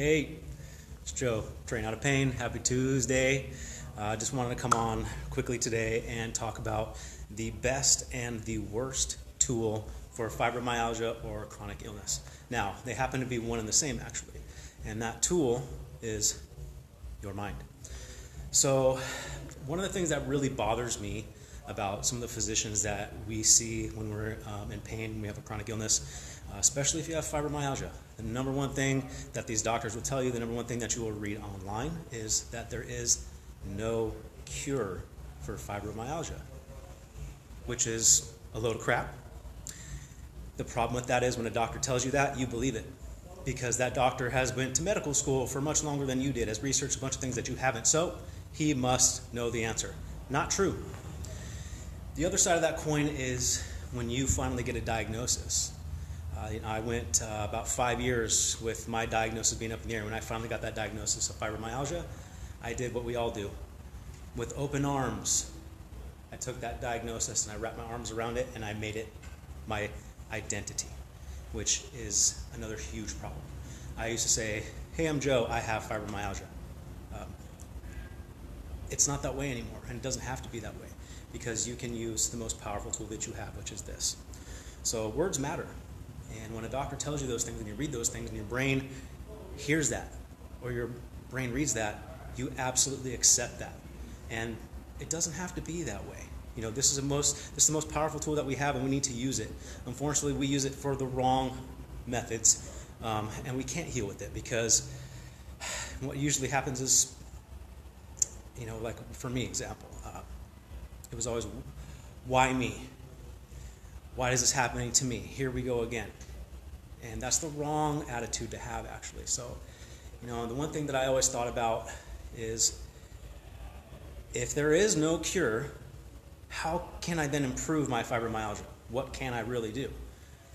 Hey, it's Joe, Train Out of Pain. Happy Tuesday. Just wanted to come on quickly today and talk about the best and the worst tool for fibromyalgia or chronic illness. Now, they happen to be one and the same actually, and that tool is your mind. So, one of the things that really bothers me about some of the physicians that we see when we're in pain, when we have a chronic illness, especially if you have fibromyalgia. The number one thing that these doctors will tell you, the number one thing that you will read online is that there is no cure for fibromyalgia, which is a load of crap. The problem with that is when a doctor tells you that, you believe it, because that doctor has went to medical school for much longer than you did, has researched a bunch of things that you haven't, so he must know the answer. Not true. The other side of that coin is when you finally get a diagnosis. I went about 5 years with my diagnosis being up in the air. When I finally got that diagnosis of fibromyalgia, I did what we all do. With open arms, I took that diagnosis and I wrapped my arms around it and I made it my identity, which is another huge problem. I used to say, hey, I'm Joe, I have fibromyalgia. It's not that way anymore, and it doesn't have to be that way, because you can use the most powerful tool that you have, which is this. So words matter. And when a doctor tells you those things and you read those things and your brain hears that, or your brain reads that, you absolutely accept that. And it doesn't have to be that way. You know, this is the most powerful tool that we have, and we need to use it. Unfortunately, we use it for the wrong methods, and we can't heal with it, because what usually happens is, you know, like for me, example, it was always, why me? Why is this happening to me? Here we go again. And that's the wrong attitude to have, actually. So, you know, the one thing that I always thought about is, if there is no cure, how can I then improve my fibromyalgia? What can I really do?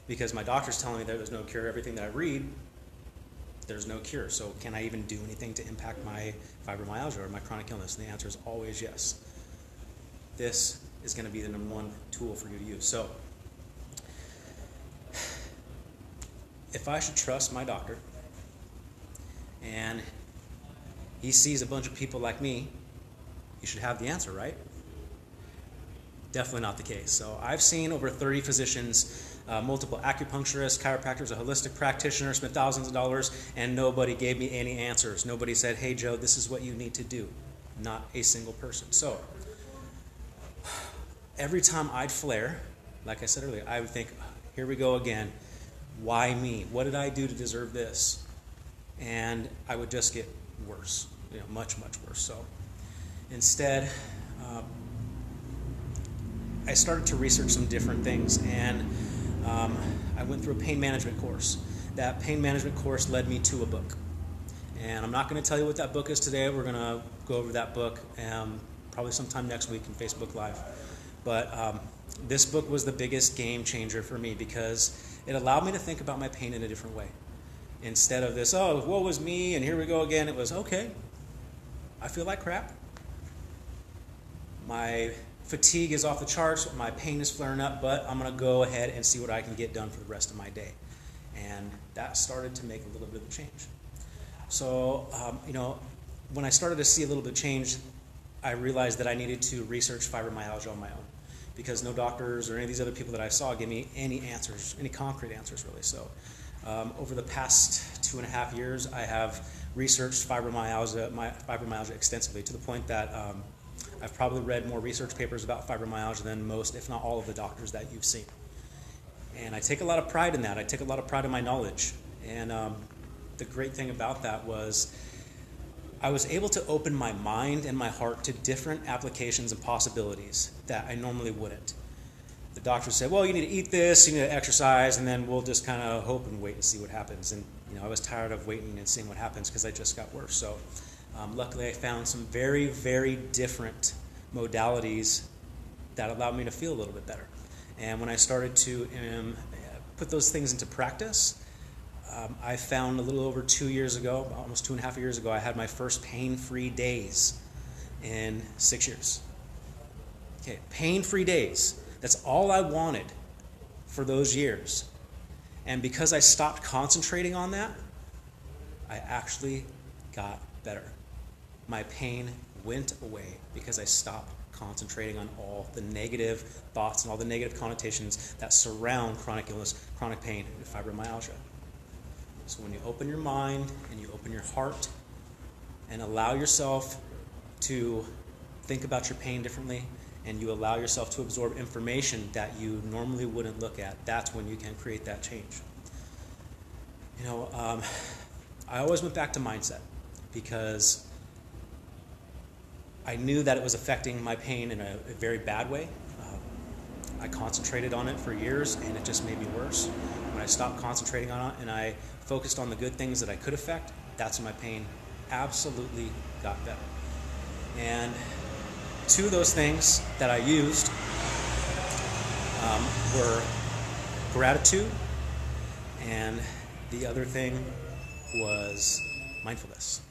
Because my doctor's telling me that there's no cure. Everything that I read, there's no cure. So can I even do anything to impact my fibromyalgia or my chronic illness? And the answer is always yes. This is going to be the number one tool for you to use. So if I should trust my doctor and he sees a bunch of people like me, he should have the answer, right? Definitely not the case. So I've seen over 30 physicians, multiple acupuncturists, chiropractors, a holistic practitioner, spent thousands of dollars, and nobody gave me any answers. Nobody said, hey Joe, this is what you need to do. Not a single person. So every time I'd flare, like I said earlier, I would think, here we go again. Why me? What did I do to deserve this? And I would just get worse, you know, much, much worse. So instead, I started to research some different things, and I went through a pain management course. That pain management course led me to a book. And I'm not going to tell you what that book is today. We're going to go over that book probably sometime next week in Facebook Live. But this book was the biggest game changer for me, because it allowed me to think about my pain in a different way. Instead of this, oh, woe was me, and here we go again, it was, okay, I feel like crap. My fatigue is off the charts, my pain is flaring up, but I'm going to go ahead and see what I can get done for the rest of my day. And that started to make a little bit of a change. So, you know, when I started to see a little bit of change, I realized that I needed to research fibromyalgia on my own, because no doctors or any of these other people that I saw gave me any answers, any concrete answers really. So over the past 2.5 years, I have researched fibromyalgia extensively, to the point that I've probably read more research papers about fibromyalgia than most, if not all, of the doctors that you've seen. And I take a lot of pride in that. I take a lot of pride in my knowledge. And the great thing about that was I was able to open my mind and my heart to different applications and possibilities that I normally wouldn't. The doctor said, well, you need to eat this, you need to exercise, and then we'll just kind of hope and wait and see what happens. And you know, I was tired of waiting and seeing what happens, because I just got worse. So luckily I found some very, very different modalities that allowed me to feel a little bit better. And when I started to put those things into practice, I found a little over 2 years ago, almost 2.5 years ago, I had my first pain-free days in 6 years. Okay, pain-free days. That's all I wanted for those years. And because I stopped concentrating on that, I actually got better. My pain went away because I stopped concentrating on all the negative thoughts and all the negative connotations that surround chronic illness, chronic pain, and fibromyalgia. So when you open your mind and you open your heart and allow yourself to think about your pain differently, and you allow yourself to absorb information that you normally wouldn't look at, that's when you can create that change. I always went back to mindset because I knew that it was affecting my pain in a very bad way. I concentrated on it for years, and it just made me worse. When I stopped concentrating on it and I focused on the good things that I could affect, that's when my pain absolutely got better. And two of those things that I used were gratitude, and the other thing was mindfulness.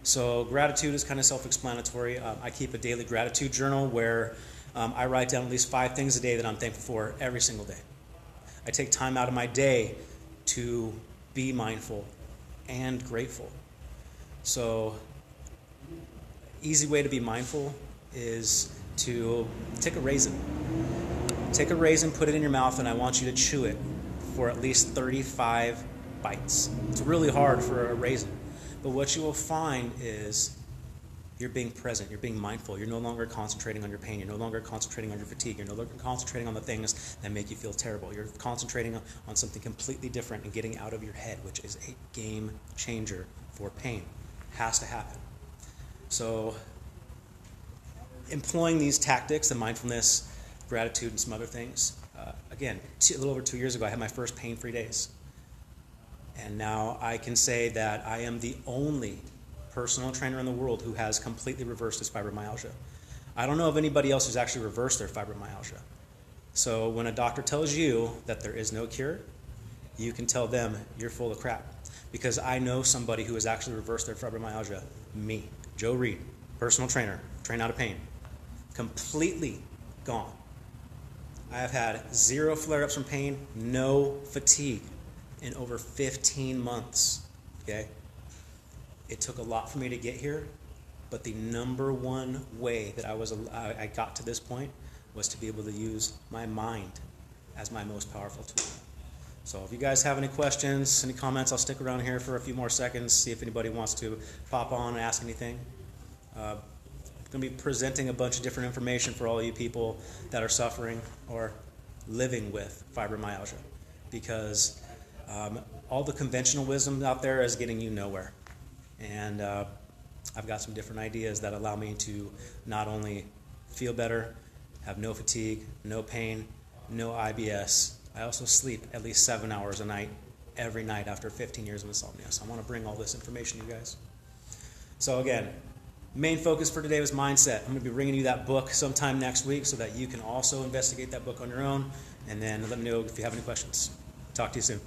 So gratitude is kind of self-explanatory. I keep a daily gratitude journal where I write down at least 5 things a day that I'm thankful for every single day. I take time out of my day to be mindful and grateful. So easy way to be mindful is to take a raisin. Take a raisin, put it in your mouth, and I want you to chew it for at least 35 bites. It's really hard for a raisin. But what you will find is you're being present, you're being mindful, you're no longer concentrating on your pain, you're no longer concentrating on your fatigue, you're no longer concentrating on the things that make you feel terrible. You're concentrating on something completely different and getting out of your head, which is a game changer for pain. Has to happen. So employing these tactics, the mindfulness, gratitude, and some other things, again, a little over 2 years ago, I had my first pain-free days. And now I can say that I am the only personal trainer in the world who has completely reversed his fibromyalgia. I don't know of anybody else who's actually reversed their fibromyalgia. So when a doctor tells you that there is no cure, you can tell them you're full of crap. Because I know somebody who has actually reversed their fibromyalgia. Me, Joe Reed, personal trainer, train out of pain. Completely gone. I have had 0 flare-ups from pain, no fatigue in over 15 months, okay? It took a lot for me to get here, but the number one way that I got to this point was to be able to use my mind as my most powerful tool. So if you guys have any questions, any comments, I'll stick around here for a few more seconds, see if anybody wants to pop on and ask anything. I'm going to be presenting a bunch of different information for all of you people that are suffering or living with fibromyalgia, because all the conventional wisdom out there is getting you nowhere. And I've got some different ideas that allow me to not only feel better, have no fatigue, no pain, no IBS. I also sleep at least 7 hours a night, every night after 15 years of insomnia. So I want to bring all this information to you guys. So again, main focus for today was mindset. I'm going to be bringing you that book sometime next week so that you can also investigate that book on your own, and then let me know if you have any questions. Talk to you soon.